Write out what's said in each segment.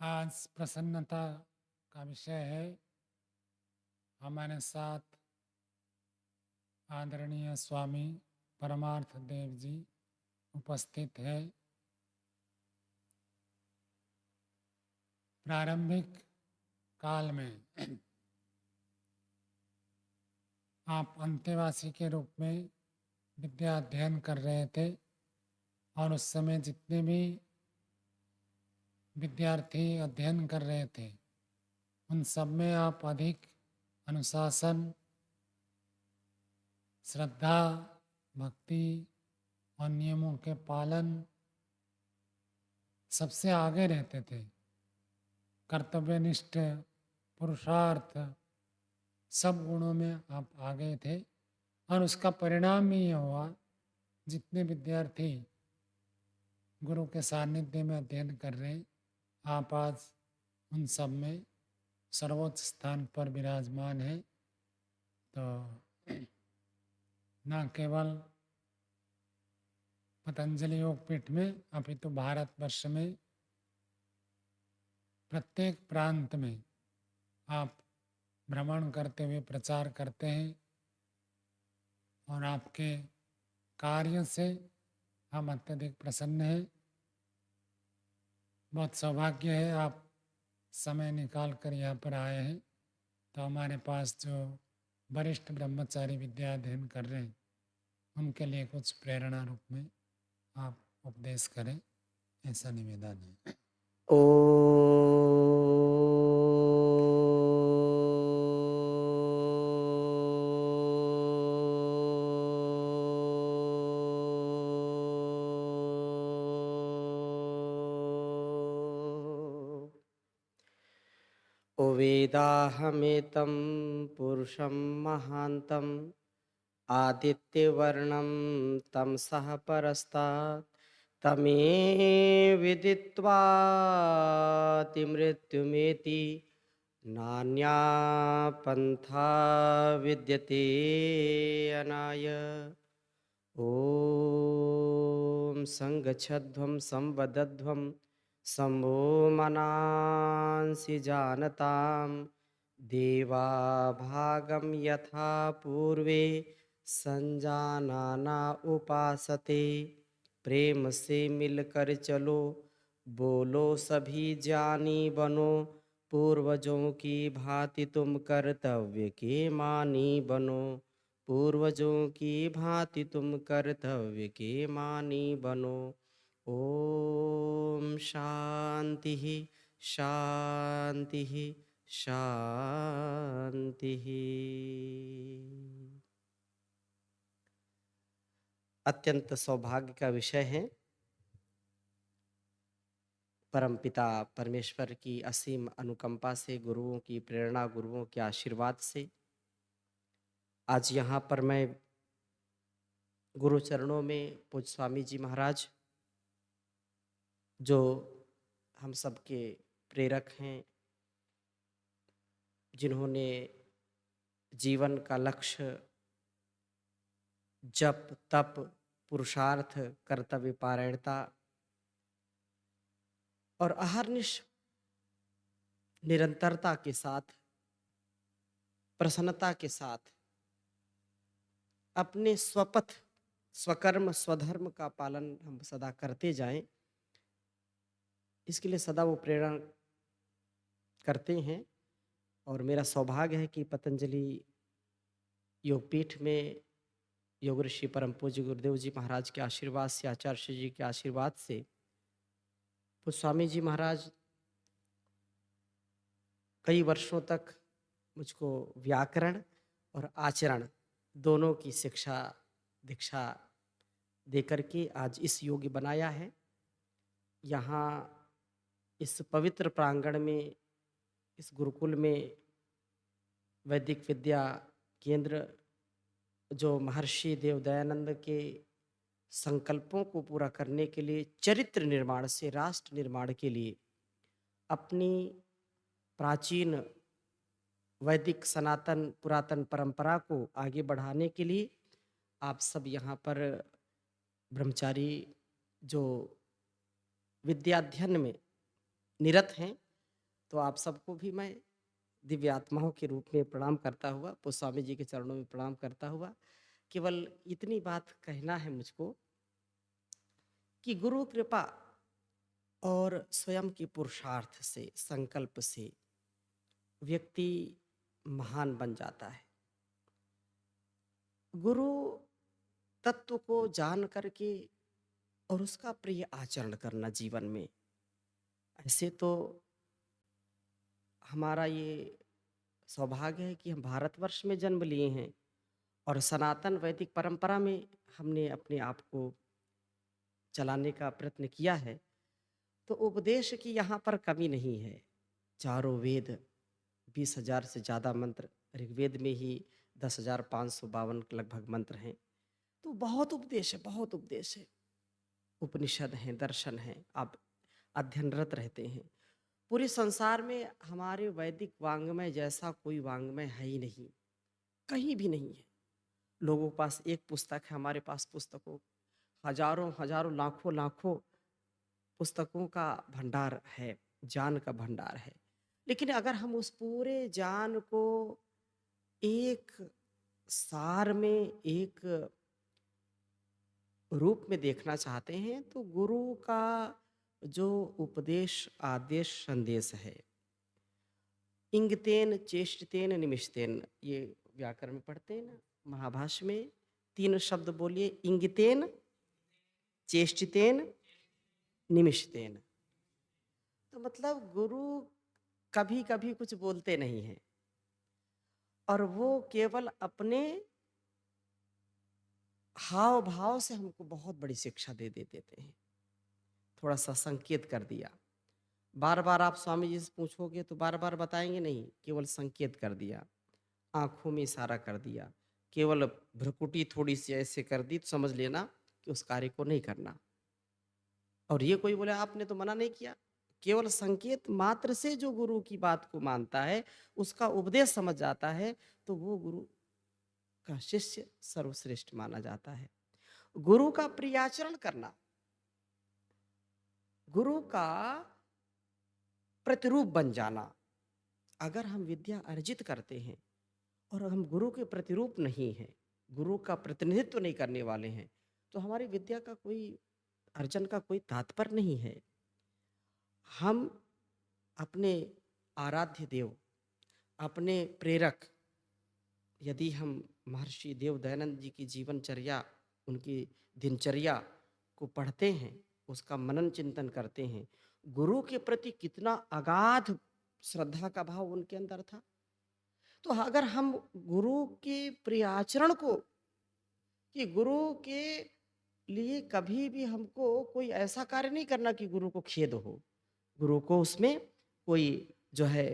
आज प्रसन्नता का विषय है। हमारे साथ आदरणीय स्वामी परमार्थ देव जी उपस्थित है। प्रारंभिक काल में आप अंतेवासी के रूप में विद्या अध्ययन कर रहे थे और उस समय जितने भी विद्यार्थी अध्ययन कर रहे थे उन सब में आप अधिक अनुशासन, श्रद्धा, भक्ति और नियमों के पालन सबसे आगे रहते थे। कर्तव्यनिष्ठ, पुरुषार्थ, सब गुणों में आप आगे थे और उसका परिणाम भी ये हुआ, जितने विद्यार्थी गुरु के सानिध्य में अध्ययन कर रहे हैं, आप आज उन सब में सर्वोच्च स्थान पर विराजमान है। तो न केवल पतंजलि योगपीठ में अपितु भारतवर्ष में प्रत्येक प्रांत में आप भ्रमण करते हुए प्रचार करते हैं और आपके कार्य से हम अत्यधिक प्रसन्न हैं। बहुत सौभाग्य है आप समय निकाल कर यहाँ पर आए हैं। तो हमारे पास जो वरिष्ठ ब्रह्मचारी विद्या अध्ययन कर रहे हैं उनके लिए कुछ प्रेरणा रूप में आप उपदेश करें, ऐसा निवेदन है। ओ वेदाहमेतं पुरुषं महान्तं आदित्यवर्णं तमसः परस्तात् तमे विदित्वातिमृत्युमेति नान्या पन्था विद्यते अनाय। ॐ संगच्छध्वं संवदध्वं शम्भो मनांसि जानतां देवा भागं यथा पूर्वे संजानाना उपासते। प्रेम से मिलकर चलो, बोलो सभी ज्ञानी बनो, पूर्वजों की भांति तुम कर्तव्य के मानी बनो। पूर्वजों की भांति तुम कर्तव्य के मानी बनो। ओम शांति शांति शांति। अत्यंत सौभाग्य का विषय है। परमपिता परमेश्वर की असीम अनुकंपा से, गुरुओं की प्रेरणा, गुरुओं के आशीर्वाद से आज यहाँ पर मैं गुरु चरणों में पूज्य स्वामी जी महाराज, जो हम सबके प्रेरक हैं, जिन्होंने जीवन का लक्ष्य जप, तप, पुरुषार्थ, कर्तव्य पारायणता और अहर्निश निरंतरता के साथ, प्रसन्नता के साथ अपने स्वपथ, स्वकर्म, स्वधर्म का पालन हम सदा करते जाएं, इसके लिए सदा वो प्रेरणा करते हैं। और मेरा सौभाग्य है कि पतंजलि योगपीठ में योग ऋषि परम पूज्य गुरुदेव जी महाराज के आशीर्वाद से, आचार्य जी के आशीर्वाद से, पूज्य स्वामी जी महाराज कई वर्षों तक मुझको व्याकरण और आचरण दोनों की शिक्षा दीक्षा देकर के आज इस योग्य बनाया है। यहाँ इस पवित्र प्रांगण में, इस गुरुकुल में वैदिक विद्या केंद्र, जो महर्षि देव दयानंद के संकल्पों को पूरा करने के लिए, चरित्र निर्माण से राष्ट्र निर्माण के लिए अपनी प्राचीन वैदिक सनातन पुरातन परंपरा को आगे बढ़ाने के लिए आप सब यहाँ पर ब्रह्मचारी जो विद्याध्ययन में निरत हैं, तो आप सबको भी मैं दिव्य आत्माओं के रूप में प्रणाम करता हुआ, गोस्वामी जी के चरणों में प्रणाम करता हुआ, केवल इतनी बात कहना है मुझको कि गुरु कृपा और स्वयं के पुरुषार्थ से, संकल्प से व्यक्ति महान बन जाता है। गुरु तत्व को जान करके और उसका प्रिय आचरण करना जीवन में, ऐसे तो हमारा ये सौभाग्य है कि हम भारतवर्ष में जन्म लिए हैं और सनातन वैदिक परंपरा में हमने अपने आप को चलाने का प्रयत्न किया है। तो उपदेश की यहाँ पर कमी नहीं है। चारों वेद, 20,000 से ज़्यादा मंत्र, ऋग्वेद में ही 10,552 लगभग मंत्र हैं। तो बहुत उपदेश है, बहुत उपदेश है। उपनिषद हैं, दर्शन हैं, आप अध्ययनरत रहते हैं। पूरे संसार में हमारे वैदिक वाङ्मय जैसा कोई वाङ्मय है ही नहीं, कहीं भी नहीं है। लोगों के पास एक पुस्तक है, हमारे पास पुस्तकों हजारों हजारों लाखों लाखों पुस्तकों का भंडार है, ज्ञान का भंडार है। लेकिन अगर हम उस पूरे ज्ञान को एक सार में, एक रूप में देखना चाहते हैं, तो गुरु का जो उपदेश, आदेश, संदेश है, इंगितेन चेष्टितेन निमिषतेन, ये व्याकरण में पढ़ते हैं ना, महाभाष्य में 3 शब्द बोलिए, इंगितेन चेष्टितेन निमिषतेन। तो मतलब गुरु कभी कभी कुछ बोलते नहीं हैं और वो केवल अपने हाव भाव से हमको बहुत बड़ी शिक्षा दे देते हैं। थोड़ा सा संकेत कर दिया, बार बार आप स्वामी जी से पूछोगे तो बार बार बताएंगे नहीं, केवल संकेत कर दिया, आंखों में इशारा कर दिया, केवल भ्रुकुटी थोड़ी सी ऐसे कर दी तो समझ लेना कि उस कार्य को नहीं करना। और ये कोई बोले आपने तो मना नहीं किया, केवल संकेत मात्र से जो गुरु की बात को मानता है, उसका उपदेश समझ जाता है, तो वो गुरु का शिष्य सर्वश्रेष्ठ माना जाता है। गुरु का प्रियाचरण करना, गुरु का प्रतिरूप बन जाना। अगर हम विद्या अर्जित करते हैं और हम गुरु के प्रतिरूप नहीं हैं, गुरु का प्रतिनिधित्व नहीं करने वाले हैं, तो हमारी विद्या का कोई अर्जन का कोई तात्पर्य नहीं है। हम अपने आराध्य देव, अपने प्रेरक, यदि हम महर्षि देव दयानंद जी की जीवनचर्या, उनकी दिनचर्या को पढ़ते हैं, उसका मनन चिंतन करते हैं, गुरु के प्रति कितना अगाध श्रद्धा का भाव उनके अंदर था। तो अगर हम गुरु के प्रियाचरण को, कि गुरु के लिए कभी भी हमको कोई ऐसा कार्य नहीं करना कि गुरु को खेद हो, गुरु को उसमें कोई जो है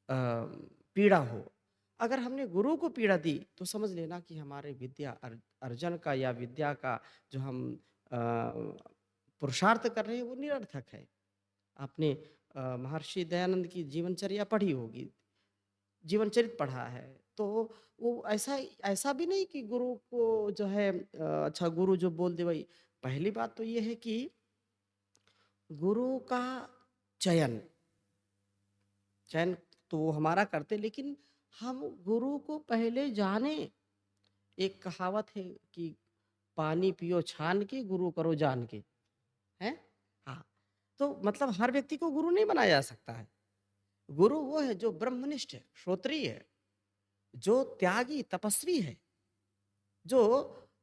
पीड़ा हो। अगर हमने गुरु को पीड़ा दी तो समझ लेना कि हमारे विद्या अर्जन का या विद्या का जो हम अ, पुरुषार्थ कर रहे हैं वो निरर्थक है। आपने महर्षि दयानंद की जीवनचर्या पढ़ी होगी, जीवनचरित पढ़ा है, तो वो ऐसा ऐसा भी नहीं कि गुरु को जो है अच्छा गुरु जो बोल दे भाई। पहली बात तो ये है कि गुरु का चयन चयन तो वो हमारा करते, लेकिन हम गुरु को पहले जाने। एक कहावत है कि पानी पियो छान के, गुरु करो जान के, है। हाँ, तो मतलब हर व्यक्ति को गुरु नहीं बनाया जा सकता है। गुरु वो है जो ब्रह्मनिष्ठ है, श्रोत्रिय है, जो त्यागी तपस्वी है, जो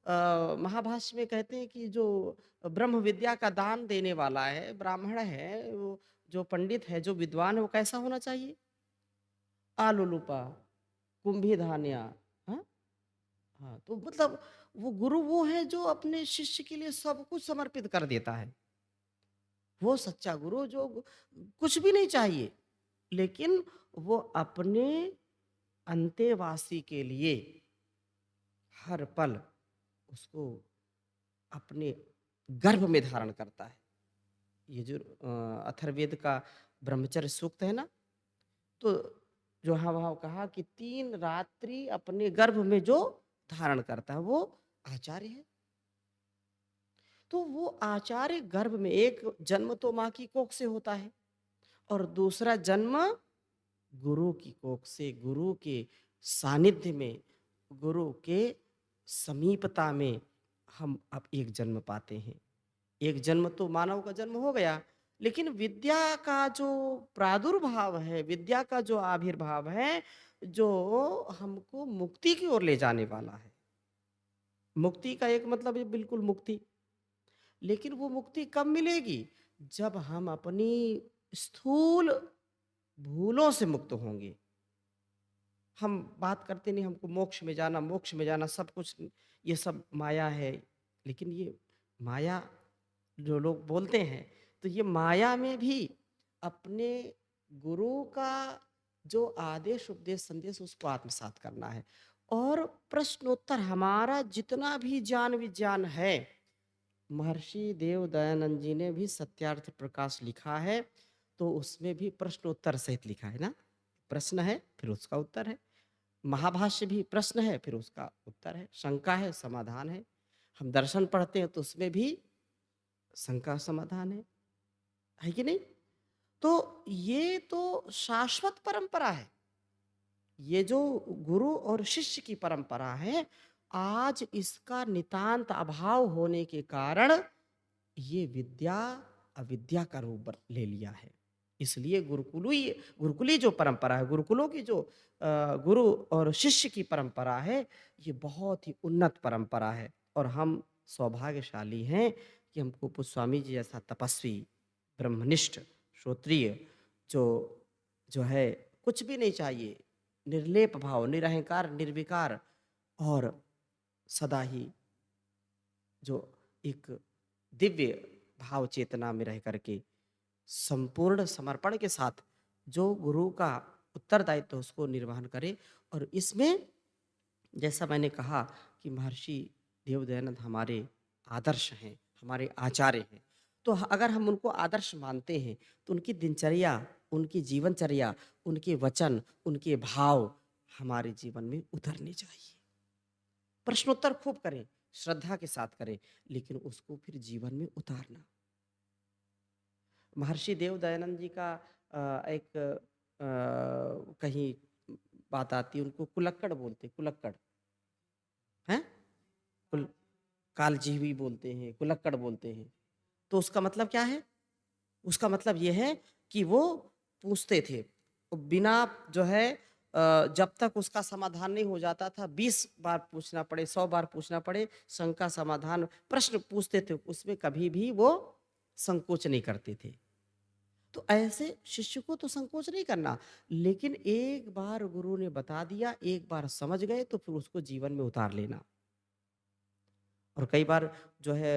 महाभाष्य में कहते हैं कि जो ब्रह्म विद्या का दान देने वाला है, ब्राह्मण है, वो जो पंडित है, जो विद्वान है, वो कैसा होना चाहिए? आलुलुपा, कुंभी धान्या। हाँ, हाँ, तो मतलब वो गुरु वो है जो अपने शिष्य के लिए सब कुछ समर्पित कर देता है। वो सच्चा गुरु जो कुछ भी नहीं चाहिए, लेकिन वो अपने अंतेवासी के लिए हर पल उसको अपने गर्भ में धारण करता है। ये जो अथर्ववेद का ब्रह्मचर्य सूक्त है ना, तो जो वहाँ कहा कि 3 रात्रि अपने गर्भ में जो धारण करता है वो आचार्य है। तो वो आचार्य गर्भ में, एक जन्म तो माँ की कोख से होता है और दूसरा जन्म गुरु की कोख से, गुरु के सानिध्य में, गुरु के समीपता में हम अब एक जन्म पाते हैं। एक जन्म तो मानव का जन्म हो गया, लेकिन विद्या का जो प्रादुर्भाव है, विद्या का जो आविर्भाव है, जो हमको मुक्ति की ओर ले जाने वाला है। मुक्ति का एक मतलब है बिल्कुल मुक्ति, लेकिन वो मुक्ति कब मिलेगी? जब हम अपनी स्थूल भूलों से मुक्त होंगे। हम बात करते नहीं हमको मोक्ष में जाना सब कुछ ये सब माया है, लेकिन ये माया जो लोग बोलते हैं, तो ये माया में भी अपने गुरु का जो आदेश उपदेश संदेश उसको आत्मसात करना है। और प्रश्नोत्तर हमारा जितना भी ज्ञान विज्ञान है, महर्षि देव दयानंद जी ने भी सत्यार्थ प्रकाश लिखा है, तो उसमें भी प्रश्नोत्तर सहित लिखा है ना। प्रश्न है फिर उसका उत्तर है, महाभाष्य भी प्रश्न है फिर उसका उत्तर है, शंका है समाधान है। हम दर्शन पढ़ते हैं तो उसमें भी शंका समाधान है कि नहीं? तो ये तो शाश्वत परंपरा है। ये जो गुरु और शिष्य की परंपरा है, आज इसका नितांत अभाव होने के कारण ये विद्या अविद्या का रूप ले लिया है। इसलिए गुरुकुली जो परंपरा है, गुरुकुलों की जो गुरु और शिष्य की परंपरा है, ये बहुत ही उन्नत परंपरा है। और हम सौभाग्यशाली हैं कि हमको पुष्पस्वामी जी जैसा तपस्वी, ब्रह्मनिष्ठ, श्रोत्रिय जो जो है कुछ भी नहीं चाहिए, निर्लेप भाव, निरहंकार, निर्विकार और सदा ही जो एक दिव्य भाव चेतना में रह करके संपूर्ण समर्पण के साथ जो गुरु का उत्तरदायित्व तो उसको निर्वहन करे। और इसमें जैसा मैंने कहा कि महर्षि देव दयानंद हमारे आदर्श हैं, हमारे आचार्य हैं। तो अगर हम उनको आदर्श मानते हैं तो उनकी दिनचर्या, उनकी जीवनचर्या, उनके वचन, उनके भाव हमारे जीवन में उतरने चाहिए। प्रश्नोत्तर खूब करें, श्रद्धा के साथ करें, लेकिन उसको फिर जीवन में उतारना। महर्षि देव दयानंद जी का एक कहीं बात आती है, उनको कुलक्कड़ बोलते, कुलक्कड़ हैं, कुल कालजीवी बोलते हैं, कुलक्कड़ बोलते हैं। तो उसका मतलब क्या है? उसका मतलब ये है कि वो पूछते थे, बिना जो है जब तक उसका समाधान नहीं हो जाता था, 20 बार पूछना पड़े, 100 बार पूछना पड़े, शंका समाधान प्रश्न पूछते थे, उसमें कभी भी वो संकोच नहीं करते थे। तो ऐसे शिष्य को तो संकोच नहीं करना, लेकिन एक बार गुरु ने बता दिया, एक बार समझ गए तो फिर उसको जीवन में उतार लेना। और कई बार जो है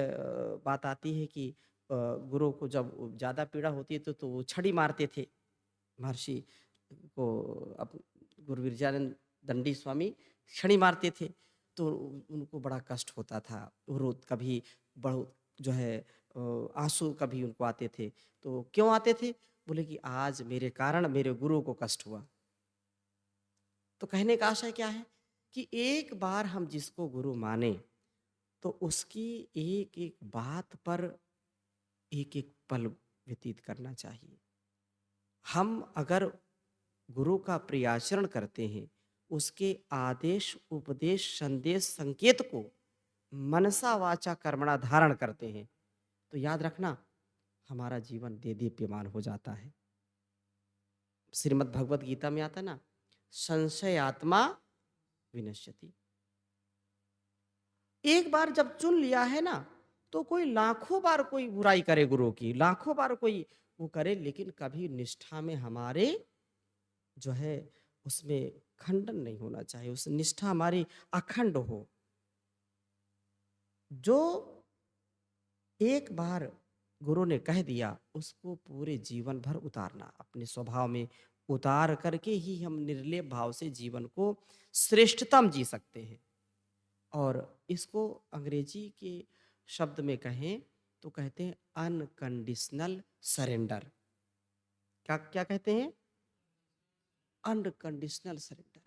बात आती है कि गुरु को जब ज़्यादा पीड़ा होती है तो वो छड़ी मारते थे महर्षि को। अब गुरु विरजानंद दंडी स्वामी छड़ी मारते थे, तो उनको बड़ा कष्ट होता था। वो रो कभी बहुत जो है आंसू कभी उनको आते थे। तो क्यों आते थे? बोले कि आज मेरे कारण मेरे गुरु को कष्ट हुआ। तो कहने का आशय क्या है कि एक बार हम जिसको गुरु माने तो उसकी एक एक बात पर एक एक पल व्यतीत करना चाहिए। हम अगर गुरु का प्रियाचरण करते हैं, उसके आदेश उपदेश संदेश संकेत को मनसा वाचा कर्मणा धारण करते हैं, तो याद रखना हमारा जीवन देदीप्यमान हो जाता है। श्रीमद् भगवत गीता में आता ना, संशय आत्मा विनश्यति। एक बार जब चुन लिया है ना, तो कोई लाखों बार कोई बुराई करे गुरु की, लाखों बार कोई वो करे, लेकिन कभी निष्ठा में हमारे जो है उसमें खंडन नहीं होना चाहिए, उस निष्ठा हमारी अखंड हो। जो एक बार गुरु ने कह दिया उसको पूरे जीवन भर उतारना, अपने स्वभाव में उतार करके ही हम निर्लेप भाव से जीवन को श्रेष्ठतम जी सकते हैं। और इसको अंग्रेजी के शब्द में कहें तो कहते हैं अनकंडीशनल सरेंडर। क्या क्या कहते हैं? Unconditional surrender.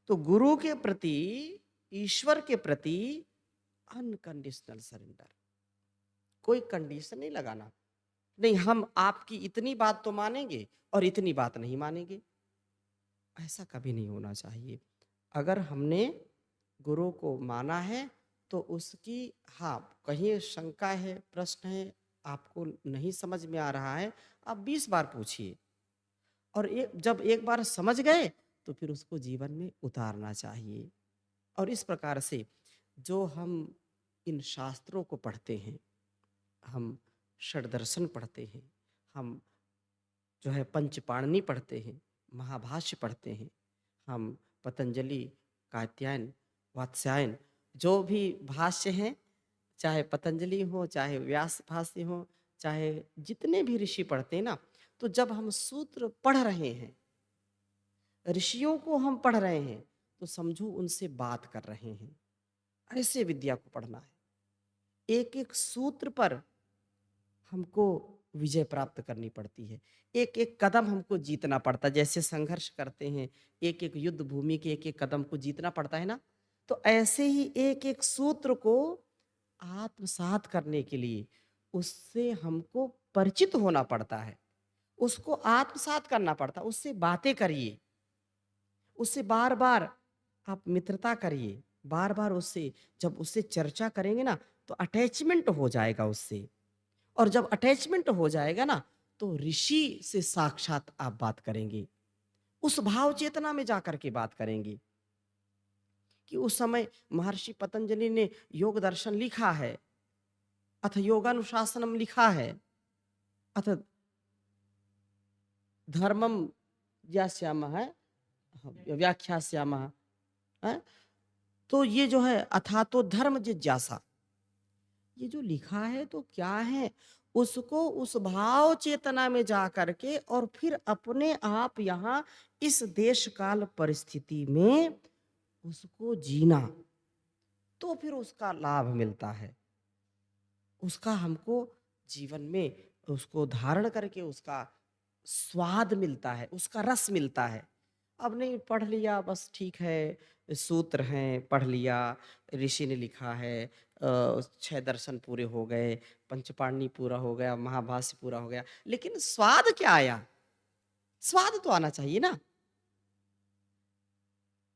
तो गुरु के प्रति, ईश्वर के प्रति अनकंडीशनल सरेंडर, कोई कंडीशन नहीं लगाना। नहीं, हम आपकी इतनी बात तो मानेंगे और इतनी बात नहीं मानेंगे। ऐसा कभी नहीं होना चाहिए। अगर हमने गुरु को माना है तो उसकी, हाँ, कहीं शंका है, प्रश्न है, आपको नहीं समझ में आ रहा है, आप 20 बार पूछिए और जब एक बार समझ गए तो फिर उसको जीवन में उतारना चाहिए। और इस प्रकार से जो हम इन शास्त्रों को पढ़ते हैं, हम षड्दर्शन पढ़ते हैं, हम जो है पंचपाणनी पढ़ते हैं, महाभाष्य पढ़ते हैं, हम पतंजलि, कात्यायन, वात्स्यायन, जो भी भाष्य हैं, चाहे पतंजलि हो, चाहे व्यास भाष्य हो, चाहे जितने भी ऋषि पढ़ते हैं ना, तो जब हम सूत्र पढ़ रहे हैं, ऋषियों को हम पढ़ रहे हैं, तो समझो उनसे बात कर रहे हैं। ऐसे विद्या को पढ़ना है। एक एक सूत्र पर हमको विजय प्राप्त करनी पड़ती है। एक एक कदम हमको जीतना पड़ता है। जैसे संघर्ष करते हैं, एक एक युद्ध भूमि के एक एक कदम को जीतना पड़ता है ना, तो ऐसे ही एक एक सूत्र को आत्मसात करने के लिए उससे हमको परिचित होना पड़ता है, उसको आत्मसात करना पड़ता है। उससे बातें करिए, उससे बार बार आप मित्रता करिए, बार बार उससे, जब उससे चर्चा करेंगे ना तो अटैचमेंट हो जाएगा उससे। और जब अटैचमेंट हो जाएगा ना तो ऋषि से साक्षात आप बात करेंगे, उस भाव चेतना में जाकर के बात करेंगे। कि उस समय महर्षि पतंजलि ने योग दर्शन लिखा है, अथ योगानुशासनम लिखा है, अथ धर्मम ज्ञास्यामः है, व्याख्यास्यामः है। तो ये जो है अथा तो धर्म जिज्ञासा, ये जो लिखा है तो क्या है, उसको उस भाव चेतना में जा करके और फिर अपने आप यहाँ इस देश काल परिस्थिति में उसको जीना, तो फिर उसका लाभ मिलता है, उसका हमको जीवन में उसको धारण करके उसका स्वाद मिलता है, उसका रस मिलता है। अब नहीं पढ़ लिया बस ठीक है, सूत्र हैं पढ़ लिया, ऋषि ने लिखा है, 6 दर्शन पूरे हो गए, पंचपाणनी पूरा हो गया, महाभाष्य पूरा हो गया, लेकिन स्वाद क्या आया? स्वाद तो आना चाहिए ना।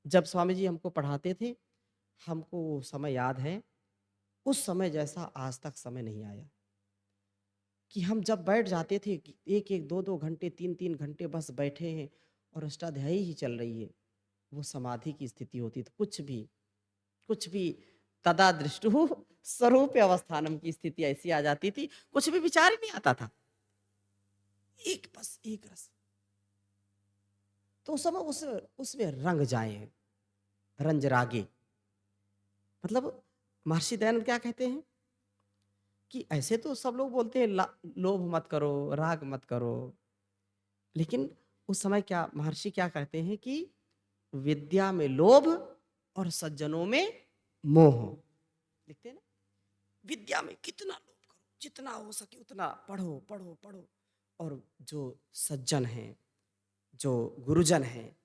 जब स्वामी जी हमको पढ़ाते थे, हमको वो समय याद है, उस समय जैसा आज तक समय नहीं आया। कि हम जब बैठ जाते थे कि 1-1, 2-2 घंटे, 3-3 घंटे बस बैठे हैं और अष्टाध्यायी ही चल रही है। वो समाधि की स्थिति होती थी। कुछ भी तदा दृष्टुः स्वरूप अवस्थानम की स्थिति ऐसी आ जाती थी, कुछ भी विचार ही नहीं आता था। एक बस एक रस। तो उस समय उसमें रंग जाए, रंज रागे। मतलब महर्षि दयानंद क्या कहते हैं कि ऐसे तो सब लोग बोलते हैं लोभ मत करो, राग मत करो, लेकिन उस समय क्या महर्षि क्या कहते हैं कि विद्या में लोभ और सज्जनों में मोह। लिखते हैं ना, विद्या में कितना लोभ करो, जितना हो सके उतना पढ़ो पढ़ो पढ़ो, और जो सज्जन हैं, जो गुरुजन हैं,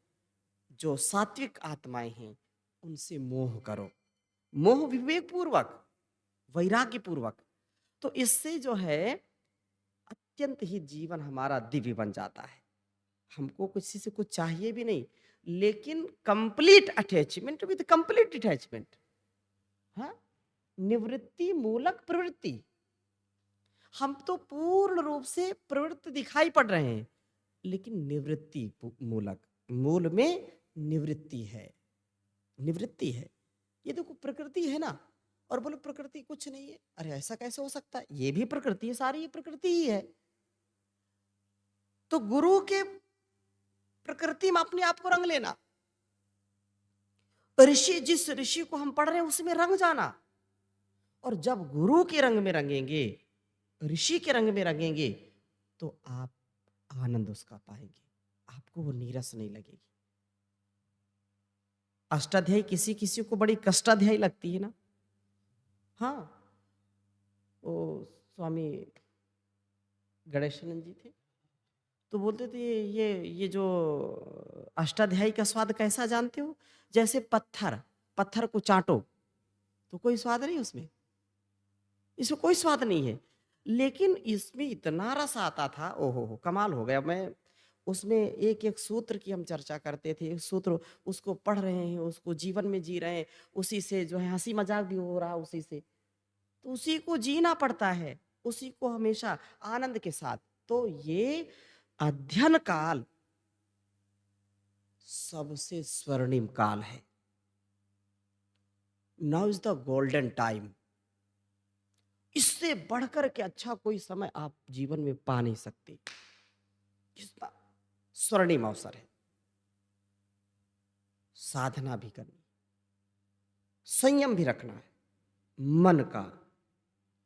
जो सात्विक आत्माएं हैं, उनसे मोह करो। मोह विवेक पूर्वक, वैराग्य पूर्वक। तो इससे जो है अत्यंत ही जीवन हमारा दिव्य बन जाता है। हमको किसी से कुछ चाहिए भी नहीं, लेकिन complete attachment with complete detachment. हाँ, निवृत्ति मूलक प्रवृत्ति। हम तो पूर्ण रूप से प्रवृत्त दिखाई पड़ रहे हैं, लेकिन निवृत्ति मूलक, मूल में निवृत्ति है, निवृत्ति है। ये देखो प्रकृति है ना, और बोलो प्रकृति कुछ नहीं है, अरे ऐसा कैसे हो सकता है, ये भी प्रकृति है, सारी ये प्रकृति ही है। तो गुरु के प्रकृति में अपने आप को रंग लेना, ऋषि, जिस ऋषि को हम पढ़ रहे हैं उसमें रंग जाना। और जब गुरु के रंग में रंगेंगे, ऋषि के रंग में रंगेंगे, तो आप आनंद उसका पाएंगे, आपको वो नीरस नहीं लगेगी। अष्टाध्यायी किसी किसी को बड़ी कष्टाध्यायी लगती है ना। हाँ, वो स्वामी गणेशानंद जी थे, तो बोलते थे ये जो अष्टाध्यायी का स्वाद कैसा जानते हो, जैसे पत्थर, को चाटो तो कोई स्वाद नहीं उसमें, इसमें कोई स्वाद नहीं है। लेकिन इसमें इतना रस आता था, ओहो हो, कमाल हो गया। मैं उसमें एक-एक सूत्र की हम चर्चा करते थे, एक सूत्र उसको पढ़ रहे हैं, उसको जीवन में जी रहे हैं, उसी से जो है हँसी-मज़ाक भी हो रहा उसी से। तो उसी को जीना पड़ता है, उसी को हमेशा आनंद के साथ। तो ये अध्ययन काल सबसे स्वर्णिम काल है। Now is the golden time. इससे बढ़कर के अच्छा कोई समय आप जीवन में पा नहीं सकते। कितना स्वर्णिम अवसर है। साधना भी करनी, संयम भी रखना है, मन का,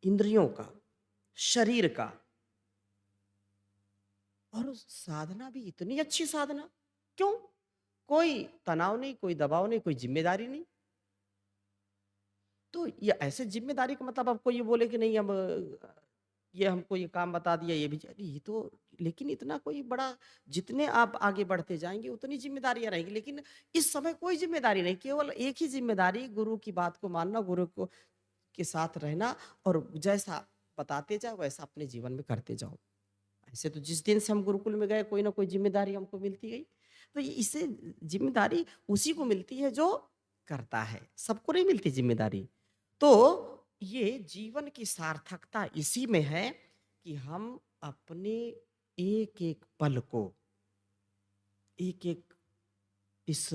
इंद्रियों का, शरीर का। और साधना भी इतनी अच्छी साधना, क्यों? कोई तनाव नहीं, कोई दबाव नहीं, कोई जिम्मेदारी नहीं। तो ये ऐसे जिम्मेदारी का मतलब आपको ये बोले कि नहीं, अब ये हमको ये काम बता दिया, ये भी अरे ये तो, लेकिन इतना कोई बड़ा, जितने आप आगे बढ़ते जाएंगे उतनी जिम्मेदारियां रहेंगी, लेकिन इस समय कोई जिम्मेदारी नहीं, केवल एक ही जिम्मेदारी, गुरु की बात को मानना, गुरु को के साथ रहना, और जैसा बताते जाओ वैसा अपने जीवन में करते जाओ। ऐसे तो जिस दिन से हम गुरुकुल में गए कोई ना कोई जिम्मेदारी हमको मिलती गई। तो इससे जिम्मेदारी उसी को मिलती है जो करता है, सबको नहीं मिलती जिम्मेदारी। तो ये जीवन की सार्थकता इसी में है कि हम अपने एक एक पल को, एक एक इस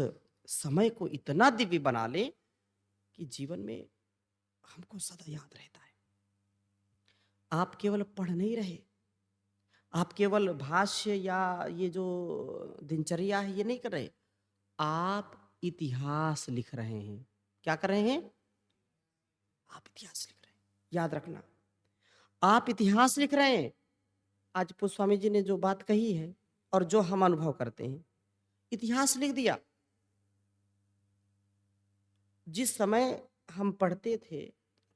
समय को इतना दिव्य बना लें कि जीवन में हमको सदा याद रहता है। आप केवल पढ़ नहीं रहे, आप केवल भाष्य या ये जो दिनचर्या है ये नहीं कर रहे, आप इतिहास लिख रहे हैं। क्या कर रहे हैं? आप इतिहास लिख रहे हैं। याद रखना, आप इतिहास लिख रहे हैं। आज पुष्प स्वामी जी ने जो बात कही है और जो हम अनुभव करते हैं, इतिहास लिख दिया। जिस समय हम पढ़ते थे,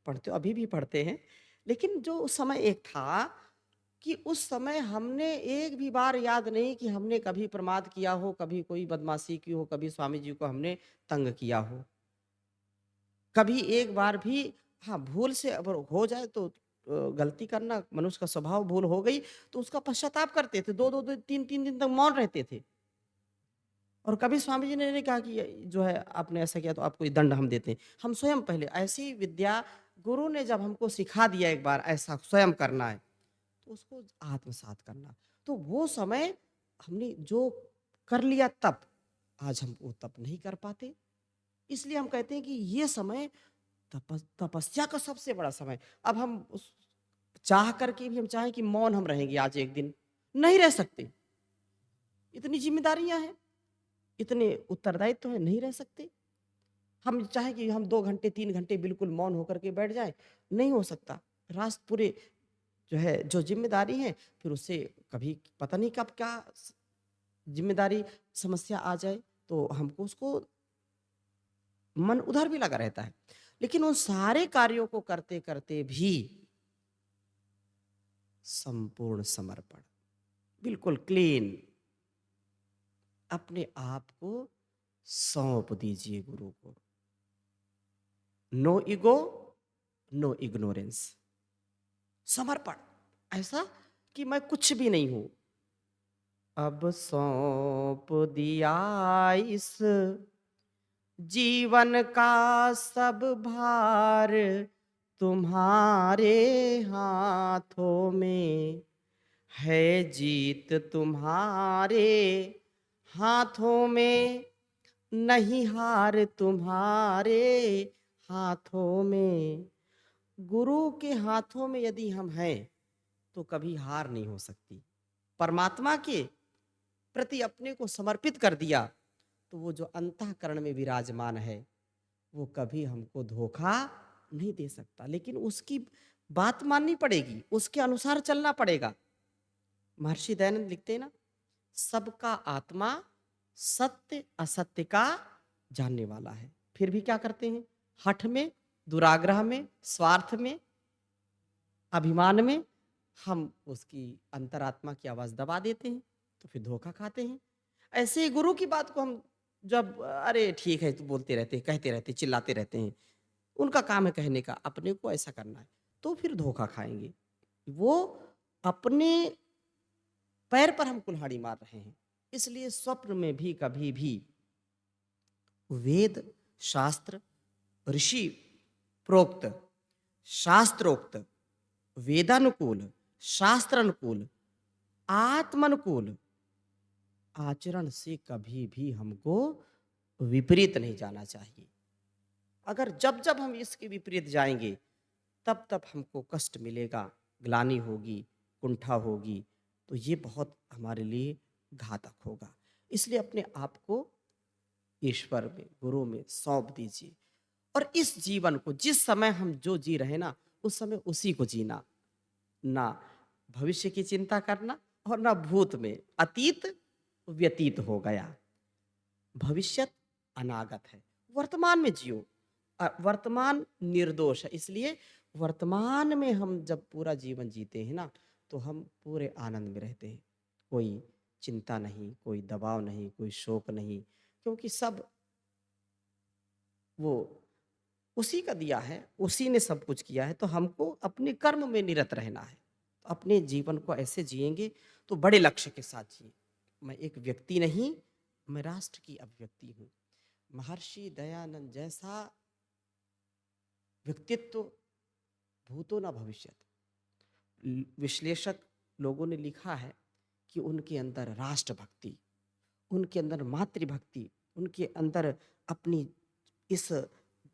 पढ़ते अभी भी पढ़ते हैं, लेकिन जो उस समय एक था कि उस समय हमने एक भी बार याद नहीं कि हमने कभी प्रमाद किया हो, कभी कोई बदमाशी की हो, कभी स्वामी जी को हमने तंग किया हो। कभी एक बार भी, हाँ, भूल से अगर हो जाए तो गलती करना, मनुष्य का स्वभाव, भूल हो गई तो उसका पश्चाताप करते थे। 2-2 दिन, 3-3 दिन तक मौन रहते थे। और कभी स्वामी जी ने नहीं कहा कि ये जो है आपने ऐसा किया तो आपको ये दंड हम देते हैं। हम स्वयं पहले ऐसी विद्या, गुरु ने जब हमको सिखा दिया एक बार ऐसा स्वयं करना है, तो उसको आत्मसात करना। तो वो समय हमने जो कर लिया तप, आज हम वो तप नहीं कर पाते। इसलिए हम कहते हैं कि ये समय तपस्या का सबसे बड़ा समय। अब हम उस चाह करके भी हम चाहें कि मौन हम रहेंगे आज एक दिन, नहीं रह सकते। इतनी जिम्मेदारियां हैं, इतने उत्तरदायित्व है, नहीं रह सकते। हम चाहें कि हम 2 घंटे 3 घंटे बिल्कुल मौन होकर के बैठ जाएं, नहीं हो सकता। रात पूरे जो है, जो जिम्मेदारी है, फिर उससे कभी पता नहीं कब क्या जिम्मेदारी समस्या आ जाए, तो हमको उसको मन उधर भी लगा रहता है। लेकिन उन सारे कार्यों को करते करते भी संपूर्ण समर्पण, बिल्कुल क्लीन, अपने आप को सौंप दीजिए गुरु को। नो ईगो, नो इग्नोरेंस, समर्पण, ऐसा कि मैं कुछ भी नहीं हूं। अब सौंप दिया इस जीवन का सब भार, तुम्हारे हाथों में है जीत, तुम्हारे हाथों में नहीं हार, तुम्हारे हाथों में। गुरु के हाथों में यदि हम हैं तो कभी हार नहीं हो सकती। परमात्मा के प्रति अपने को समर्पित कर दिया तो वो जो अंतःकरण में विराजमान है वो कभी हमको धोखा नहीं दे सकता। लेकिन उसकी बात माननी पड़ेगी, उसके अनुसार चलना पड़ेगा। महर्षि दयानंद लिखते हैं ना, सबका आत्मा सत्य असत्य का जानने वाला है, फिर भी क्या करते हैं? हठ में, दुराग्रह में, स्वार्थ में, अभिमान में हम उसकी अंतरात्मा की आवाज दबा देते हैं, तो फिर धोखा खाते हैं। ऐसे ही गुरु की बात को हम जब अरे ठीक है तो बोलते रहते हैं, कहते रहते हैं, चिल्लाते रहते हैं, उनका काम है कहने का, अपने को ऐसा करना है, तो फिर धोखा खाएंगे। वो अपने पैर पर हम कुल्हाड़ी मार रहे हैं। इसलिए स्वप्न में भी कभी भी वेद, शास्त्र, ऋषि प्रोक्त, शास्त्रोक्त, वेदानुकूल, शास्त्रानुकूल, आत्मानुकूल आचरण से कभी भी हमको विपरीत नहीं जाना चाहिए। अगर जब जब हम इसके विपरीत जाएंगे, तब तब हमको कष्ट मिलेगा, ग्लानि होगी, कुंठा होगी, तो ये बहुत हमारे लिए घातक होगा। इसलिए अपने आप को ईश्वर में, गुरु में सौंप दीजिए और इस जीवन को जिस समय हम जो जी रहे हैं ना, उस समय उसी को जीना, ना भविष्य की चिंता करना और ना भूत में। अतीत व्यतीत हो गया, भविष्यत अनागत है, वर्तमान में जियो। वर्तमान निर्दोष है, इसलिए वर्तमान में हम जब पूरा जीवन जीते हैं ना, तो हम पूरे आनंद में रहते हैं। कोई चिंता नहीं, कोई दबाव नहीं, कोई शोक नहीं, क्योंकि सब वो उसी का दिया है, उसी ने सब कुछ किया है, तो हमको अपने कर्म में निरत रहना है। तो अपने जीवन को ऐसे जिएंगे तो बड़े लक्ष्य के साथ जिए। मैं एक व्यक्ति नहीं, मैं राष्ट्र की अभिव्यक्ति हूँ। महर्षि दयानंद जैसा व्यक्तित्व भूतो न भविष्यत। विश्लेषक लोगों ने लिखा है कि उनके अंदर राष्ट्रभक्ति, उनके अंदर मातृभक्ति, उनके अंदर अपनी इस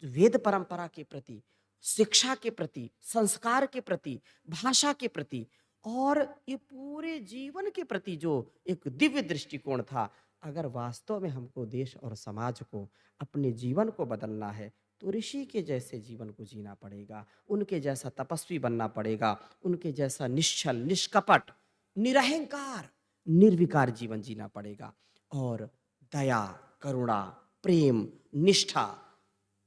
वेद परंपरा के प्रति, शिक्षा के प्रति, संस्कार के प्रति, भाषा के प्रति और ये पूरे जीवन के प्रति जो एक दिव्य दृष्टिकोण था। अगर वास्तव में हमको देश और समाज को, अपने जीवन को बदलना है, तो ऋषि के जैसे जीवन को जीना पड़ेगा, उनके जैसा तपस्वी बनना पड़ेगा, उनके जैसा निश्चल, निष्कपट, निरहंकार, निर्विकार जीवन जीना पड़ेगा और दया, करुणा, प्रेम, निष्ठा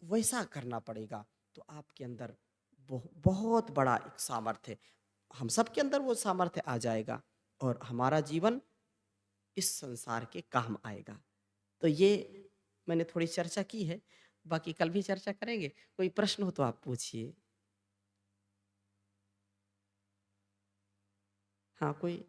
वैसा करना पड़ेगा। तो आपके अंदर बहुत बड़ा एक सामर्थ्य है, हम सबके अंदर वो सामर्थ्य आ जाएगा और हमारा जीवन इस संसार के काम आएगा। तो ये मैंने थोड़ी चर्चा की है, बाकी कल भी चर्चा करेंगे। कोई प्रश्न हो तो आप पूछिए। हाँ, कोई?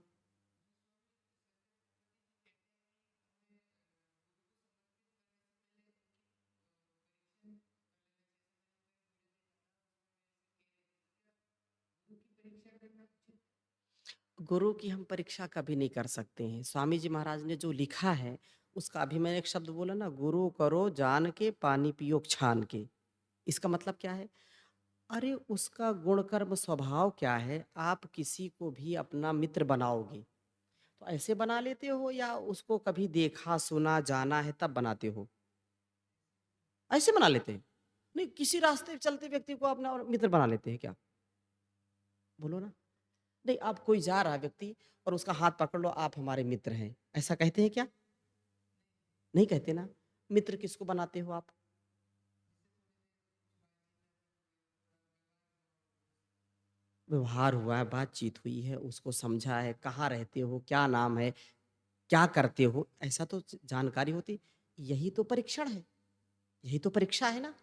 गुरु की हम परीक्षा कभी नहीं कर सकते हैं। स्वामी जी महाराज ने जो लिखा है, उसका अभी मैंने एक शब्द बोला ना, गुरु करो जान के, पानी पियो छान के। इसका मतलब क्या है? अरे उसका गुण कर्म स्वभाव क्या है? आप किसी को भी अपना मित्र बनाओगे, तो ऐसे बना लेते हो या उसको कभी देखा, सुना, जाना है तब बनाते हो? ऐसे बना लेते हैं? नहीं, किसी रास्ते चलते व्यक्ति को अपना मित्र बना लेते हैं क्या? बोलो ना। नहीं, आप कोई जा रहा है व्यक्ति और उसका हाथ पकड़ लो, आप हमारे मित्र हैं, ऐसा कहते हैं क्या? नहीं कहते ना। मित्र किसको बनाते हो आप? व्यवहार हुआ है, बातचीत हुई है, उसको समझा है, कहाँ रहते हो, क्या नाम है, क्या करते हो, ऐसा तो जानकारी होती। यही तो परीक्षण है, यही तो परीक्षा है ना।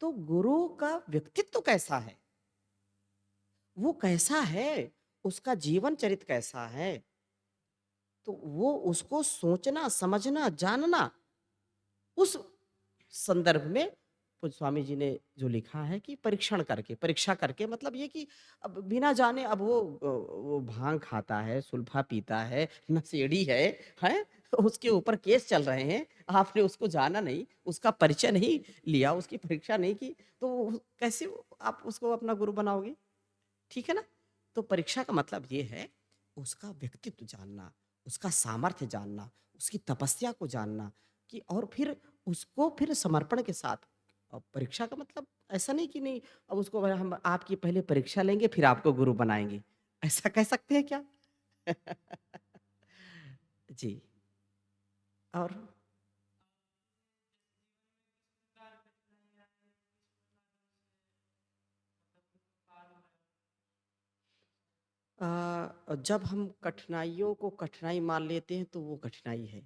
तो गुरु का व्यक्तित्व कैसा है, वो कैसा है, उसका जीवन चरित्र कैसा है, तो वो उसको सोचना, समझना, जानना। उस संदर्भ में पूज्य स्वामी जी ने जो लिखा है कि परीक्षण करके, परीक्षा करके मतलब ये कि अब बिना जाने अब वो भांग खाता है, सुल्फा पीता है, नशेड़ी है? उसके ऊपर केस चल रहे हैं, आपने उसको जाना नहीं, उसका परिचय नहीं लिया, उसकी परीक्षा नहीं की, तो कैसे आप उसको अपना गुरु बनाओगे? ठीक है ना? तो परीक्षा का मतलब ये है, उसका व्यक्तित्व जानना, उसका सामर्थ्य जानना, उसकी तपस्या को जानना कि और फिर उसको फिर समर्पण के साथ। परीक्षा का मतलब ऐसा नहीं कि नहीं, अब उसको हम आपकी पहले परीक्षा लेंगे फिर आपको गुरु बनाएँगे, ऐसा कह सकते हैं क्या? जी, और जब हम कठिनाइयों को कठिनाई मान लेते हैं तो वो कठिनाई है।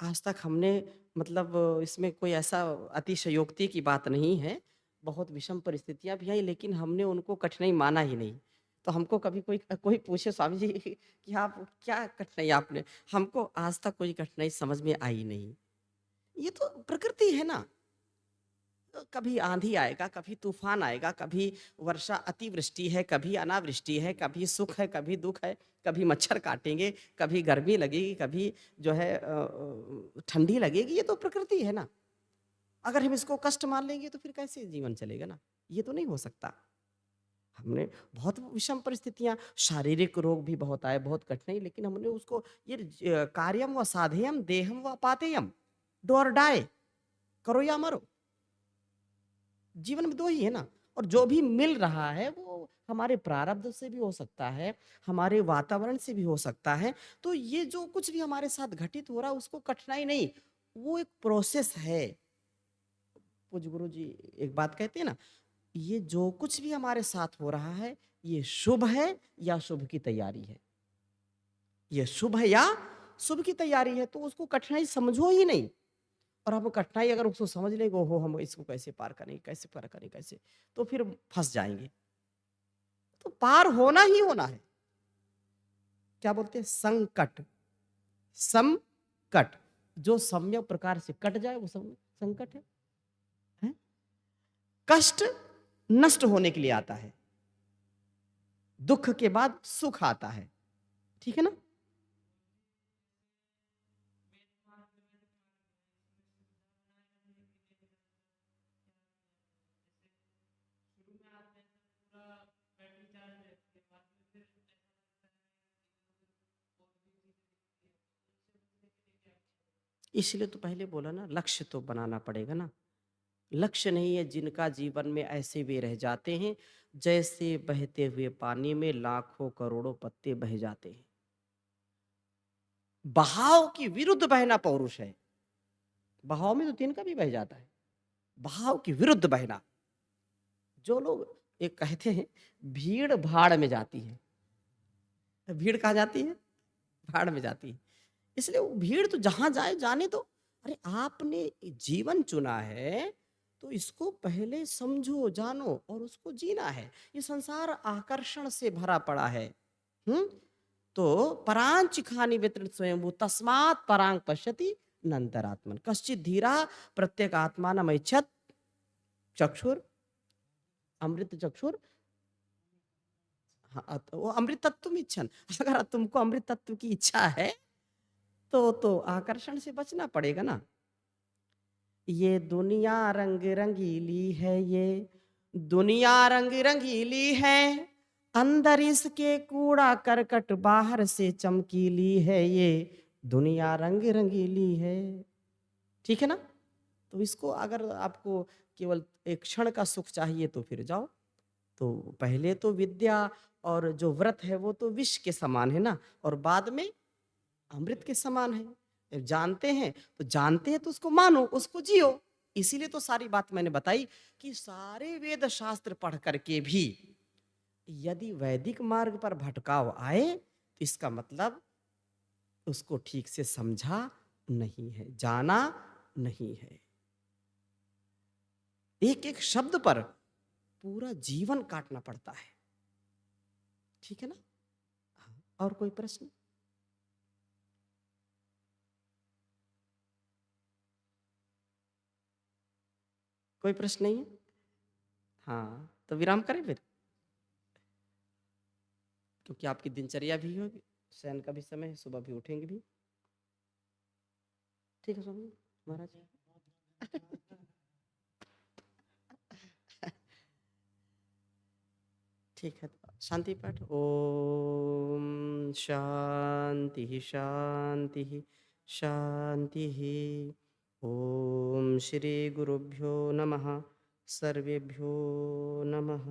आज तक हमने मतलब इसमें कोई ऐसा अतिशयोक्ति की बात नहीं है। बहुत विषम परिस्थितियाँ भी आई लेकिन हमने उनको कठिनाई माना ही नहीं। तो हमको कभी कोई कोई पूछे स्वामी जी कि आप क्या कठिनाई आपने, हमको आज तक कोई कठिनाई समझ में आई नहीं। ये तो प्रकृति है ना। कभी आंधी आएगा, कभी तूफान आएगा, कभी वर्षा अतिवृष्टि है, कभी अनावृष्टि है, कभी सुख है, कभी दुख है, कभी मच्छर काटेंगे, कभी गर्मी लगेगी, कभी जो है ठंडी लगेगी। ये तो प्रकृति है ना। अगर हम इसको कष्ट मान लेंगे तो फिर कैसे जीवन चलेगा ना। ये तो नहीं हो सकता। हमने बहुत विषम परिस्थितियां, शारीरिक रोग भी बहुत आए, बहुत कठिनाई, लेकिन हमने उसको ये कार्यम व साधेयम देहम व पातेयम, डू और डाई, करो या मरो। जीवन में दो ही है ना। और जो भी मिल रहा है वो हमारे प्रारब्ध से भी हो सकता है, हमारे वातावरण से भी हो सकता है। तो ये जो कुछ भी हमारे साथ घटित हो रहा है उसको कठिनाई नहीं, वो एक प्रोसेस है। पूज्य गुरु जी एक बात कहते हैं ना, ये जो कुछ भी हमारे साथ हो रहा है ये शुभ है या शुभ की तैयारी है। ये शुभ है या शुभ की तैयारी है, तो उसको कठिनाई समझो ही नहीं। और हम कठिनाई अगर उसको समझ लेंगे, ओहो हम इसको कैसे पार करेंगे, कैसे पार करेंगे, कैसे, तो फिर फंस जाएंगे। तो पार होना ही होना है। क्या बोलते हैं, संकट, समकट, जो सम्यक प्रकार से कट जाए वो संकट है, हैं? कष्ट नष्ट होने के लिए आता है, दुख के बाद सुख आता है, ठीक है ना। इसलिए तो पहले बोला ना, लक्ष्य तो बनाना पड़ेगा ना। लक्ष्य नहीं है जिनका, जीवन में ऐसे वे रह जाते हैं जैसे बहते हुए पानी में लाखों करोड़ों पत्ते बह जाते हैं। बहाव की विरुद्ध बहना पौरुष है। बहाव में तो तिनका भी बह जाता है, बहाव की विरुद्ध बहना। जो लोग एक कहते हैं भीड़ भाड़ में जाती है, भीड़ कहाँ जाती है, भाड़ में जाती है। इसलिए वो भीड़ तो जहां जाए जाने दो। अरे आपने जीवन चुना है तो इसको पहले समझो, जानो और उसको जीना है। ये संसार आकर्षण से भरा पड़ा है। हम्म तो परांच खानी वितरित स्वयं तस्मात् परांग पश्यति नंतरात्मन कश्चित धीरा प्रत्येक आत्मा न मैच्छत चक्षुर अमृत चक्षुर। हाँ, तो वो अमृत तत्व इच्छन। अगर तुमको अमृत तत्व की इच्छा है तो आकर्षण से बचना पड़ेगा ना। ये दुनिया रंग रंगीली है, ये दुनिया रंग रंगीली है, अंदर इसके कूड़ा करकट बाहर से चमकीली है, ये दुनिया रंग रंगीली है, ठीक है ना। तो इसको अगर आपको केवल एक क्षण का सुख चाहिए तो फिर जाओ। तो पहले तो विद्या और जो व्रत है वो तो विष के समान है ना, और बाद में अमृत के समान है। जब जानते हैं तो उसको मानो, उसको जियो। इसीलिए तो सारी बात मैंने बताई कि सारे वेद शास्त्र पढ़ करके भी यदि वैदिक मार्ग पर भटकाव आए तो इसका मतलब उसको ठीक से समझा नहीं है, जाना नहीं है। एक एक शब्द पर पूरा जीवन काटना पड़ता है, ठीक है ना। हाँ, और कोई प्रश्न? कोई प्रश्न नहीं है? हाँ, तो विराम करें फिर, क्योंकि आपकी दिनचर्या भी होगी, शयन का भी समय है, सुबह भी उठेंगे भी। ठीक है स्वामी महाराज। ठीक है, शांति पाठ। ओम शांति शांति शांति। ओम श्री गुरुभ्यो नमः, सर्वेभ्यो नमः।